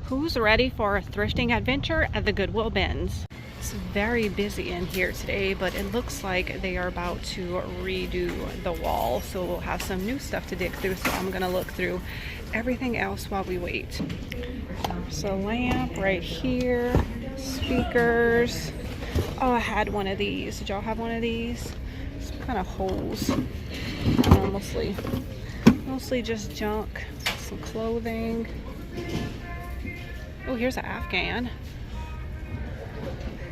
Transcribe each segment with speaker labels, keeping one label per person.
Speaker 1: Who's ready for a thrifting adventure at the Goodwill Bins? It's very busy in here today, but it looks like they are about to redo the wall, so we'll have some new stuff to dig through. So I'm gonna look through everything else while we wait. There's a lamp right here, speakers. Oh, I had one of these. Did y'all have one of these? Some kind of holes. Mostly just junk. Some clothing. Oh, here's an Afghan.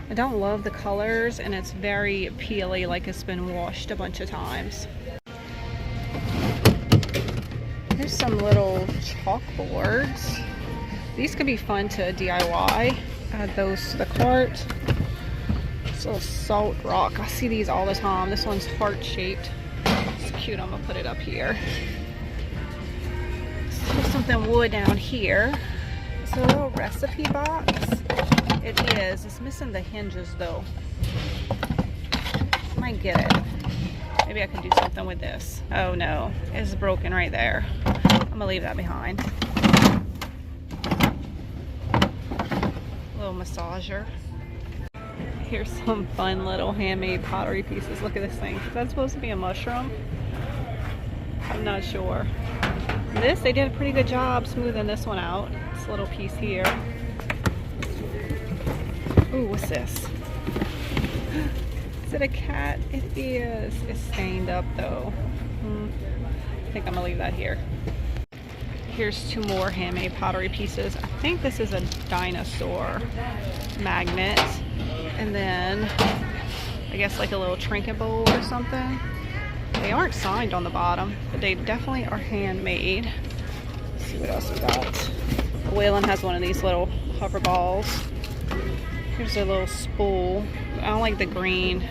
Speaker 1: I don't love the colors, and it's very peely, like it's been washed a bunch of times. Here's some little chalkboards. These could be fun to DIY. Add those to the cart. This little salt rock. I see these all the time. This one's heart-shaped. It's cute. I'm gonna put it up here. There's something wood down here. It's a little recipe box. It is. It's missing the hinges though. Might get it. Maybe I can do something with this. Oh no, it's broken right there. I'm gonna leave that behind. Little massager. Here's some fun little handmade pottery pieces. Look at this thing. Is that supposed to be a mushroom? I'm not sure. This, they did a pretty good job smoothing this one out. This little piece here. Ooh, what's this? Is it a cat? It is. It's stained up though. I think I'm gonna leave that here. Here's two more handmade pottery pieces. I think this is a dinosaur magnet. And then, I guess like a little trinket bowl or something. They aren't signed on the bottom, but they definitely are handmade. Let's see what else we got. Waylon has one of these little hover balls. Here's a little spool. I don't like the green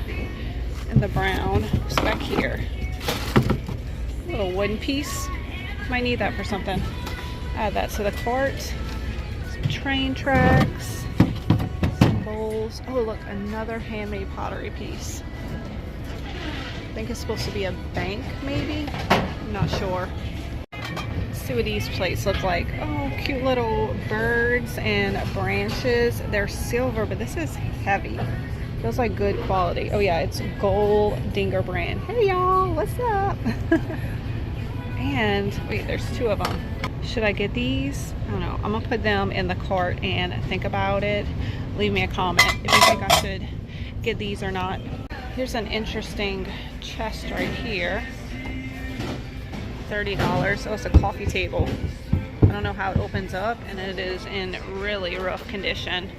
Speaker 1: and the brown. What's back here? A little wooden piece. Might need that for something. Add that to the cart. Some train tracks. Some bowls. Oh look, another handmade pottery piece. I think it's supposed to be a bank, maybe? I'm not sure. Let's see what these plates look like. Oh, cute little birds and branches. They're silver, but this is heavy. Feels like good quality. Oh yeah, it's Gold Dinger brand. Hey y'all, what's up? And wait, there's two of them. Should I get these? I don't know. I'm gonna put them in the cart and think about it. Leave me a comment if you think I should get these or not. Here's an interesting chest right here. $30. Oh, it's a coffee table. I don't know how it opens up, and it is in really rough condition.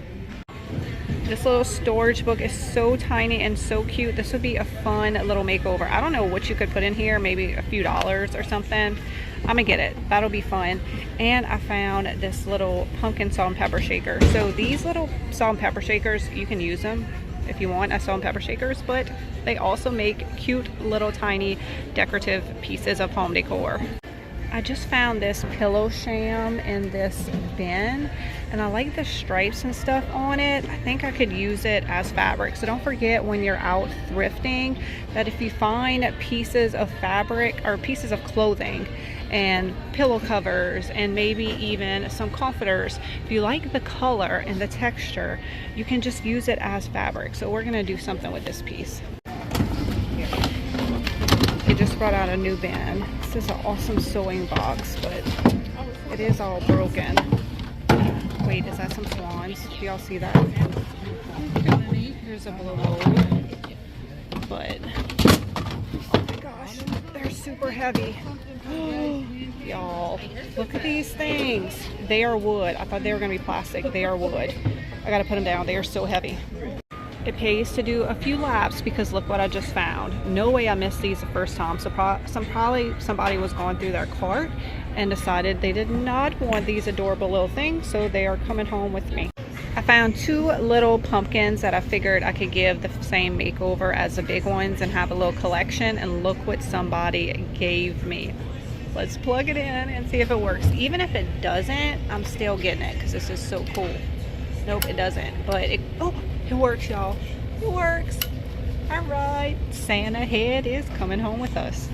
Speaker 1: This little storage book is so tiny and so cute. This would be a fun little makeover. I don't know what you could put in here, maybe a few dollars or something. I'm gonna get it. That'll be fun. And I found this little pumpkin salt and pepper shaker. So these little salt and pepper shakers, you can use them if you want as salt and pepper shakers, but they also make cute little tiny decorative pieces of home decor. I just found this pillow sham in this bin, and I like the stripes and stuff on it. I think I could use it as fabric. So don't forget when you're out thrifting that if you find pieces of fabric or pieces of clothing and pillow covers and maybe even some comforters, if you like the color and the texture, you can just use it as fabric. So we're gonna do something with this piece. They just brought out a new bin. This is an awesome sewing box, but it is all broken. Wait, is that some swans? Do y'all see that? Here's a blue mold. But oh my gosh, they're super heavy. Y'all, look at these things. They are wood. I thought they were gonna be plastic. They are wood. I gotta put them down. They are so heavy. It pays to do a few laps because look what I just found. No way I missed these the first time. So probably somebody was going through their cart and decided they did not want these adorable little things, so they are coming home with me. I found two little pumpkins that I figured I could give the same makeover as the big ones and have a little collection, and look what somebody gave me. Let's plug it in and see if it works. Even if it doesn't, I'm still getting it because this is so cool. Nope, it doesn't, but it works, y'all. It works. All right, Santa head is coming home with us.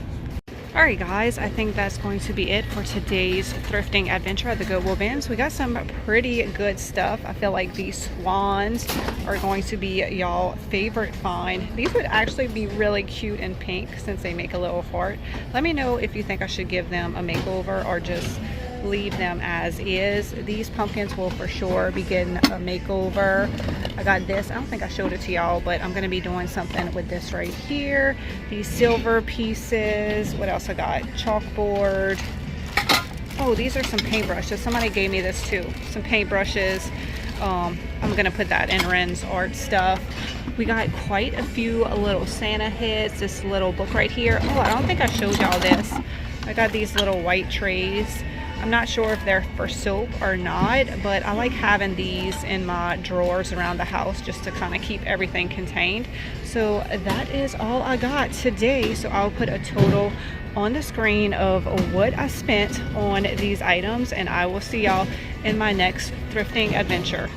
Speaker 1: Alright guys, I think that's going to be it for today's thrifting adventure at the Goodwill Bins. We got some pretty good stuff. I feel like these swans are going to be y'all favorite find. These would actually be really cute in pink since they make a little heart. Let me know if you think I should give them a makeover or just leave them as is. These pumpkins will for sure be getting a makeover. I got this, I don't think I showed it to y'all, but I'm gonna be doing something with this right here. These silver pieces. What else I got? Chalkboard. Oh, these are some paintbrushes. Somebody gave me this too. Some paintbrushes. I'm gonna put that in Ren's art stuff. We got quite a few little Santa hits. This little book right here. Oh, I don't think I showed y'all this. I got these little white trays. I'm not sure if they're for soap or not, but I like having these in my drawers around the house just to kind of keep everything contained. So that is all I got today. So I'll put a total on the screen of what I spent on these items, and I will see y'all in my next thrifting adventure.